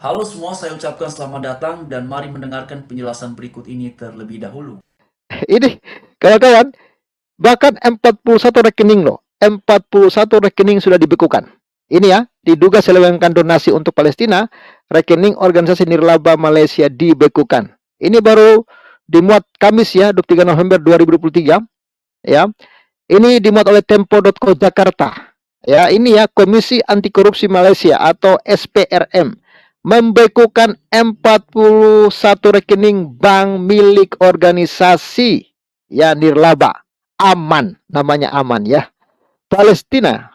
Halo semua, saya ucapkan selamat datang dan mari mendengarkan penjelasan berikut ini terlebih dahulu. Ini kawan-kawan, bahkan 41 rekening loh. 41 rekening sudah dibekukan. Ini ya, diduga selewengkan donasi untuk Palestina, rekening organisasi nirlaba Malaysia dibekukan. Ini baru dimuat Kamis ya, 23 November 2023 ya. Ini dimuat oleh Tempo.co Jakarta. Ya, ini ya Komisi Anti Korupsi Malaysia atau SPRM membekukan 41 rekening bank milik organisasi ya nirlaba Aman, namanya Aman ya. Palestina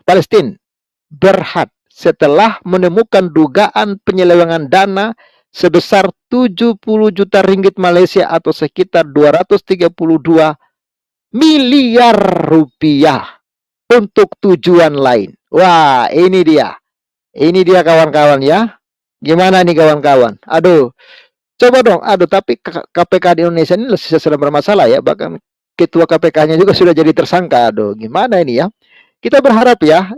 Berhad setelah menemukan dugaan penyelewengan dana sebesar 70 juta ringgit Malaysia atau sekitar 232 miliar rupiah untuk tujuan lain. Wah, ini dia. Ini dia kawan-kawan ya. Gimana nih kawan-kawan? Aduh, coba dong. Aduh, tapi KPK di Indonesia ini sedang bermasalah ya. Bahkan ketua KPK-nya juga sudah jadi tersangka. Aduh, gimana ini ya? Kita berharap ya,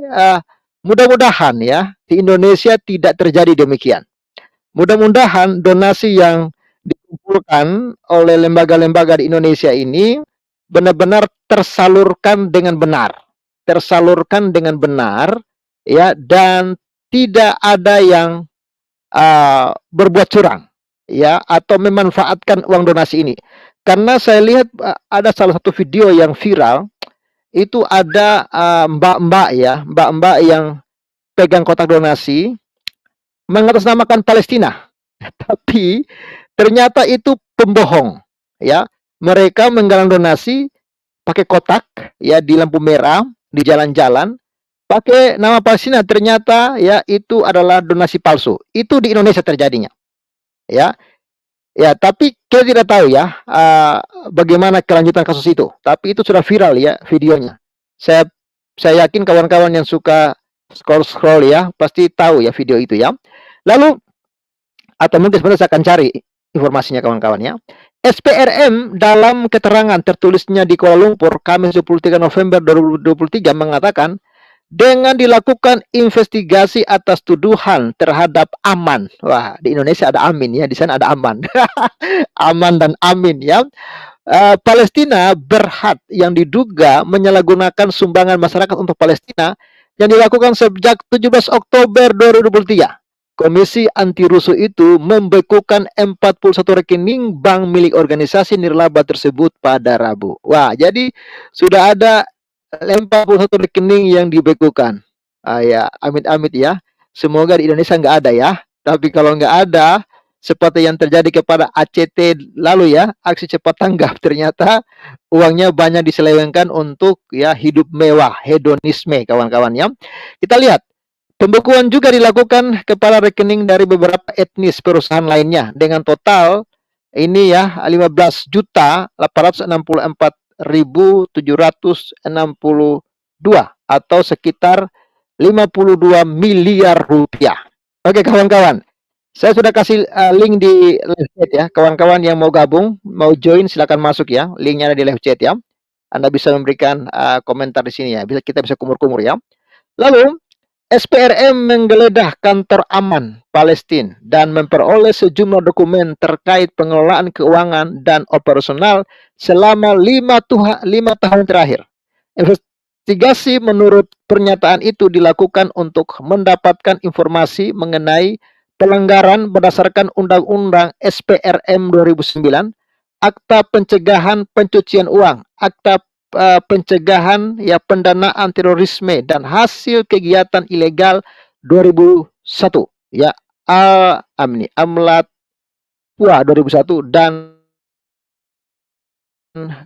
mudah-mudahan ya di Indonesia tidak terjadi demikian. Mudah-mudahan donasi yang dikumpulkan oleh lembaga-lembaga di Indonesia ini benar-benar tersalurkan dengan benar. Tersalurkan dengan benar ya dan tidak ada yang berbuat curang ya atau memanfaatkan uang donasi ini. Karena saya lihat ada salah satu video yang viral itu ada mbak-mbak ya, mbak-mbak yang pegang kotak donasi mengatasnamakan Palestina. Tapi ternyata itu pembohong ya. Mereka menggalang donasi pakai kotak ya di lampu merah di jalan-jalan pakai nama Palestina, ternyata ya itu adalah donasi palsu. Itu di Indonesia terjadinya ya. Ya, tapi kita tidak tahu ya bagaimana kelanjutan kasus itu. Tapi itu sudah viral ya videonya. Saya saya yakin kawan-kawan yang suka scroll-scroll ya pasti tahu ya video itu ya. Lalu atau mungkin sebenarnya saya akan cari informasinya kawan-kawan ya. SPRM dalam keterangan tertulisnya di Kuala Lumpur Kamis 23 November 2023 mengatakan dengan dilakukan investigasi atas tuduhan terhadap Aman. Wah, di Indonesia ada Amin ya, di sana ada Aman. Aman dan Amin ya. Palestina Berhad yang diduga menyalahgunakan sumbangan masyarakat untuk Palestina yang dilakukan sejak 17 Oktober 2023. Komisi anti rusuh itu membekukan 41 rekening bank milik organisasi nirlaba tersebut pada Rabu. Wah, jadi sudah ada 41 rekening yang dibekukan. Ya, amit-amit ya. Semoga di Indonesia nggak ada ya. Tapi kalau nggak ada, seperti yang terjadi kepada ACT lalu ya, aksi cepat tanggap, ternyata uangnya banyak diselewengkan untuk ya hidup mewah, hedonisme kawan-kawan ya. Kita lihat. Pembekuan juga dilakukan kepada rekening dari beberapa etnis perusahaan lainnya dengan total ini ya 15 juta 864.762 atau sekitar 52 miliar rupiah. Oke kawan-kawan, saya sudah kasih link di live chat ya. Kawan-kawan yang mau gabung, mau join silakan masuk ya. Linknya ada di live chat ya. Anda bisa memberikan komentar di sini ya. Kita bisa kumur-kumur ya. Lalu SPRM menggeledah kantor Aman, Palestina dan memperoleh sejumlah dokumen terkait pengelolaan keuangan dan operasional selama 5 tahun terakhir. Investigasi menurut pernyataan itu dilakukan untuk mendapatkan informasi mengenai pelanggaran berdasarkan Undang-Undang SPRM 2009, Akta Pencegahan Pencucian Uang, Akta pencegahan ya pendanaan terorisme dan hasil kegiatan ilegal 2001 ya Amlat 2001 dan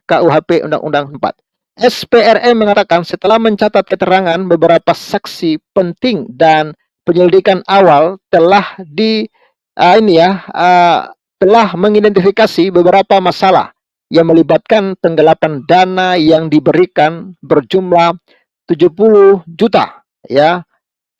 KUHP Undang-Undang 4. SPRM mengatakan setelah mencatat keterangan beberapa saksi penting dan penyelidikan awal telah telah mengidentifikasi beberapa masalah yang melibatkan penggelapan dana yang diberikan berjumlah 70 juta ya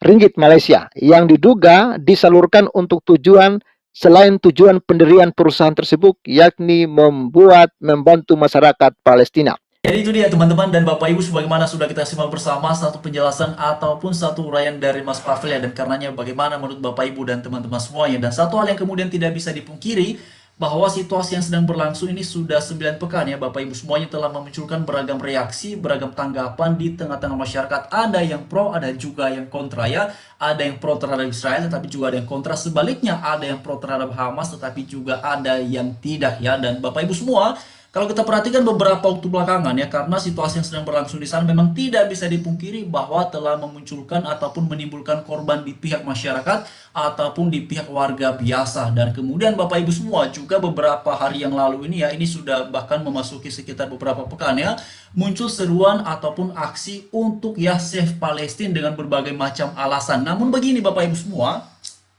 ringgit Malaysia yang diduga disalurkan untuk tujuan selain tujuan pendirian perusahaan tersebut yakni membantu masyarakat Palestina. Jadi itu dia teman-teman dan Bapak Ibu, sebagaimana sudah kita simak bersama satu penjelasan ataupun satu uraian dari Mas Pavel ya, dan karenanya bagaimana menurut Bapak Ibu dan teman-teman semuanya. Dan satu hal yang kemudian tidak bisa dipungkiri, bahwa situasi yang sedang berlangsung ini sudah 9 pekan ya Bapak Ibu, semuanya telah memunculkan beragam reaksi, beragam tanggapan di tengah-tengah masyarakat. Ada yang pro, ada juga yang kontra ya. Ada yang pro terhadap Israel, tetapi juga ada yang kontra. Sebaliknya, ada yang pro terhadap Hamas, tetapi juga ada yang tidak ya. Dan Bapak Ibu semua, kalau kita perhatikan beberapa waktu belakangan ya, karena situasi yang sedang berlangsung di sana memang tidak bisa dipungkiri bahwa telah memunculkan ataupun menimbulkan korban di pihak masyarakat ataupun di pihak warga biasa. Dan kemudian Bapak Ibu semua juga beberapa hari yang lalu ini ya, ini sudah bahkan memasuki sekitar beberapa pekan ya, muncul seruan ataupun aksi untuk ya save Palestina dengan berbagai macam alasan. Namun begini Bapak Ibu semua,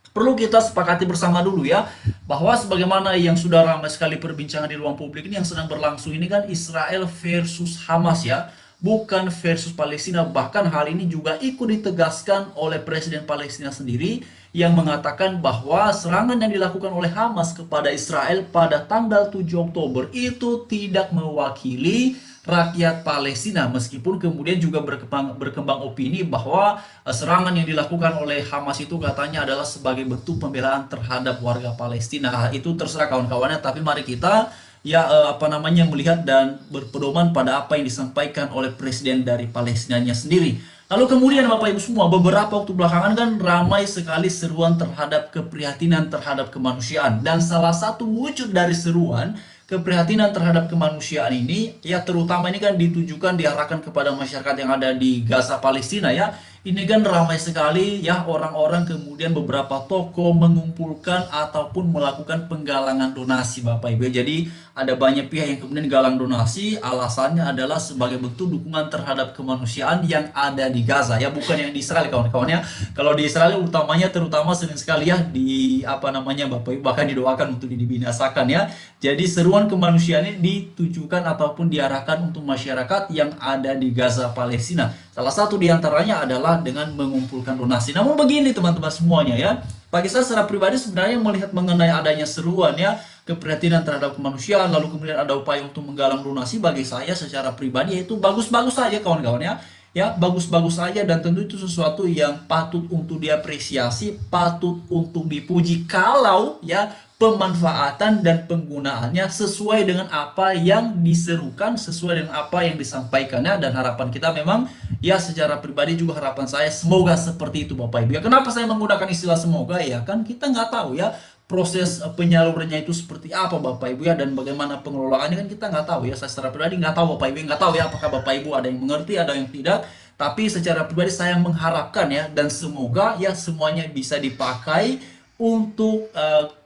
perlu kita sepakati bersama dulu ya, bahwa sebagaimana yang sudah ramai sekali perbincangan di ruang publik ini, yang sedang berlangsung ini kan Israel versus Hamas ya, bukan versus Palestina. Bahkan hal ini juga ikut ditegaskan oleh Presiden Palestina sendiri, yang mengatakan bahwa serangan yang dilakukan oleh Hamas kepada Israel pada tanggal 7 Oktober itu tidak mewakili rakyat Palestina, meskipun kemudian juga berkembang opini bahwa serangan yang dilakukan oleh Hamas itu katanya adalah sebagai bentuk pembelaan terhadap warga Palestina. Itu terserah kawan-kawannya, tapi mari kita ya melihat dan berpedoman pada apa yang disampaikan oleh presiden dari Palestinanya sendiri. Lalu kemudian Bapak Ibu semua, beberapa waktu belakangan kan ramai sekali seruan terhadap keprihatinan terhadap kemanusiaan, dan salah satu wujud dari seruan keprihatinan terhadap kemanusiaan ini ya, terutama ini kan ditujukan, diarahkan kepada masyarakat yang ada di Gaza Palestina ya. Ini kan ramai sekali ya, orang-orang kemudian beberapa toko mengumpulkan ataupun melakukan penggalangan donasi Bapak Ibu. Jadi ada banyak pihak yang kemudian galang donasi, alasannya adalah sebagai bentuk dukungan terhadap kemanusiaan yang ada di Gaza ya, bukan yang di Israel kawan-kawan ya. Kalau di Israel utamanya, terutama sering sekali ya di Bapak Ibu bahkan didoakan untuk dibinasakan ya. Jadi seruan kemanusiaan ini ditujukan ataupun diarahkan untuk masyarakat yang ada di Gaza Palestina. Salah satu diantaranya adalah dengan mengumpulkan donasi. Namun begini teman-teman semuanya ya, bagi saya secara pribadi sebenarnya melihat mengenai adanya seruan ya keprihatinan terhadap kemanusiaan, lalu kemudian ada upaya untuk menggalang donasi, bagi saya secara pribadi itu bagus-bagus saja kawan-kawan ya. Ya, bagus-bagus saja, dan tentu itu sesuatu yang patut untuk diapresiasi, patut untuk dipuji kalau ya pemanfaatan dan penggunaannya sesuai dengan apa yang diserukan, sesuai dengan apa yang disampaikannya. Dan harapan kita memang ya, secara pribadi juga harapan saya semoga seperti itu Bapak Ibu ya. Kenapa saya menggunakan istilah semoga ya, kan kita nggak tahu ya proses penyalurannya itu seperti apa Bapak Ibu ya, dan bagaimana pengelolaannya kan kita nggak tahu ya. Saya secara pribadi nggak tahu Bapak Ibu, nggak tahu ya apakah Bapak Ibu ada yang mengerti, ada yang tidak. Tapi secara pribadi saya mengharapkan ya, dan semoga ya semuanya bisa dipakai untuk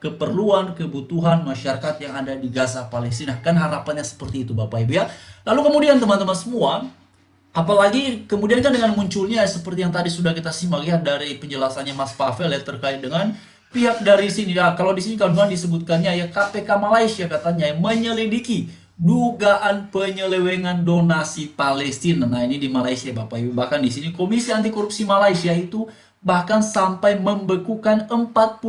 keperluan kebutuhan masyarakat yang ada di Gaza Palestina. Kan harapannya seperti itu Bapak Ibu ya. Lalu kemudian teman-teman semua, apalagi kemudian kan dengan munculnya seperti yang tadi sudah kita simak ya dari penjelasannya Mas Pavel ya, terkait dengan pihak dari sini ya. Kalau di sini kawan-kawan disebutkannya ya, KPK Malaysia katanya yang menyelidiki dugaan penyelewengan donasi Palestina. Nah, ini di Malaysia Bapak Ibu. Bahkan di sini Komisi Anti Korupsi Malaysia itu bahkan sampai membekukan 41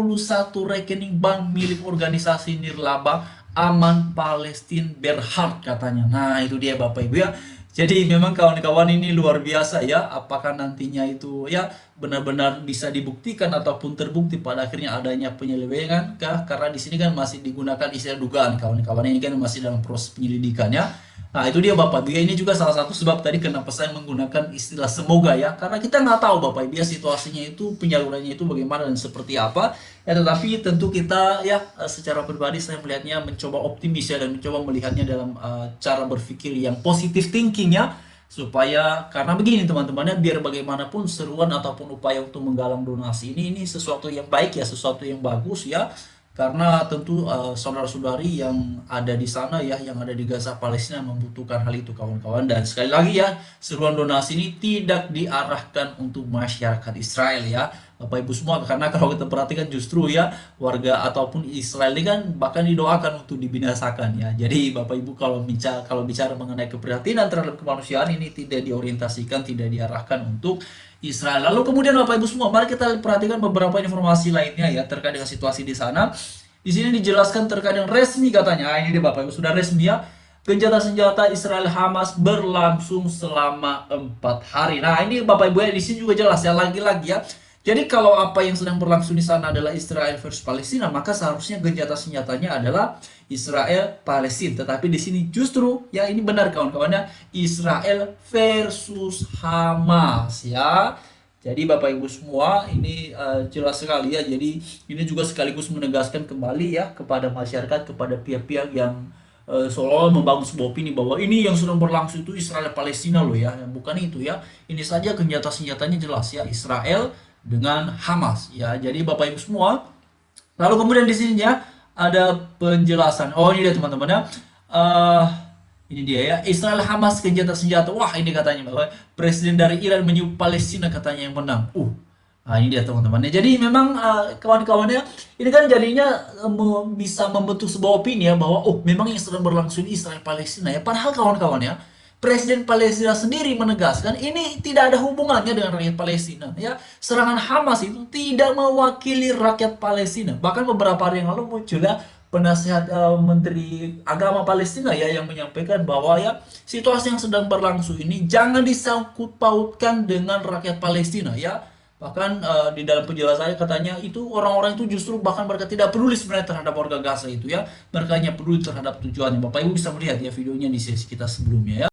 rekening bank milik organisasi nirlaba Aman Palestine Berhad katanya. Nah, itu dia Bapak Ibu ya. Jadi memang kawan-kawan ini luar biasa ya, apakah nantinya itu ya benar-benar bisa dibuktikan ataupun terbukti pada akhirnya adanya penyelewengan kah? Karena di sini kan masih digunakan istilah dugaan kawan-kawan, ini kan masih dalam proses penyelidikan ya. Nah, itu dia Bapak Ibu ya, ini juga salah satu sebab tadi kenapa saya menggunakan istilah semoga ya, karena kita nggak tahu Bapak Ibu ya situasinya itu, penyalurannya itu bagaimana dan seperti apa ya. Tetapi tentu kita ya secara pribadi saya melihatnya mencoba optimis ya, dan mencoba melihatnya dalam cara berpikir yang positif thinking ya, supaya karena begini teman-temannya, biar bagaimanapun seruan ataupun upaya untuk menggalang donasi ini sesuatu yang baik ya, sesuatu yang bagus ya. Karena tentu saudara-saudari yang ada di sana ya, yang ada di Gaza Palestina membutuhkan hal itu kawan-kawan. Dan sekali lagi ya, seruan donasi ini tidak diarahkan untuk masyarakat Israel ya Bapak Ibu semua, karena kalau kita perhatikan justru ya warga ataupun Israel ini kan bahkan didoakan untuk dibinasakan ya. Jadi Bapak Ibu kalau bicara mengenai keprihatinan terhadap kemanusiaan ini tidak diorientasikan, tidak diarahkan untuk Israel. Lalu kemudian Bapak Ibu semua, mari kita perhatikan beberapa informasi lainnya ya terkait dengan situasi di sana. Di sini dijelaskan terkait dengan resmi katanya. Ini dia Bapak Ibu, sudah resmi ya. gencatan senjata Israel Hamas berlangsung selama 4 hari. Nah, ini Bapak Ibu ya, di sini juga jelas ya, lagi-lagi ya. Jadi kalau apa yang sedang berlangsung di sana adalah Israel versus Palestina, maka seharusnya gencatan senjatanya adalah Israel Palestina. Tetapi di sini justru ya, ini benar kawan-kawannya, Israel versus Hamas ya. Jadi Bapak Ibu semua, ini jelas sekali ya. Jadi ini juga sekaligus menegaskan kembali ya kepada masyarakat, kepada pihak-pihak yang seolah-olah membangun sebuah opini bahwa ini yang sedang berlangsung itu Israel Palestina loh ya. Bukan itu ya. Ini saja senjata senjatanya jelas ya, Israel dengan Hamas ya. Jadi Bapak Ibu semua, lalu kemudian di sininya ada penjelasan. Oh, ini dia teman-teman ya. Ini dia ya, Israel Hamas gencatan senjata. Wah, ini katanya bahwa presiden dari Iran menyebut Palestina katanya yang menang. Nah, ini dia teman-teman. Jadi memang kawan-kawannya, ini kan jadinya bisa membentuk sebuah opini ya bahwa memang yang sedang berlangsung Israel Palestina ya. Padahal kawan-kawannya, Presiden Palestina sendiri menegaskan ini tidak ada hubungannya dengan rakyat Palestina ya. Serangan Hamas itu tidak mewakili rakyat Palestina. Bahkan beberapa hari yang lalu muncul ya penasihat Menteri Agama Palestina ya yang menyampaikan bahwa ya situasi yang sedang berlangsung ini jangan disangkut pautkan dengan rakyat Palestina ya. Bahkan di dalam penjelasannya katanya itu orang-orang itu justru bahkan mereka tidak peduli sebenarnya terhadap warga Gaza itu ya. Mereka hanya peduli terhadap tujuannya. Bapak Ibu bisa melihat ya videonya di sesi kita sebelumnya ya.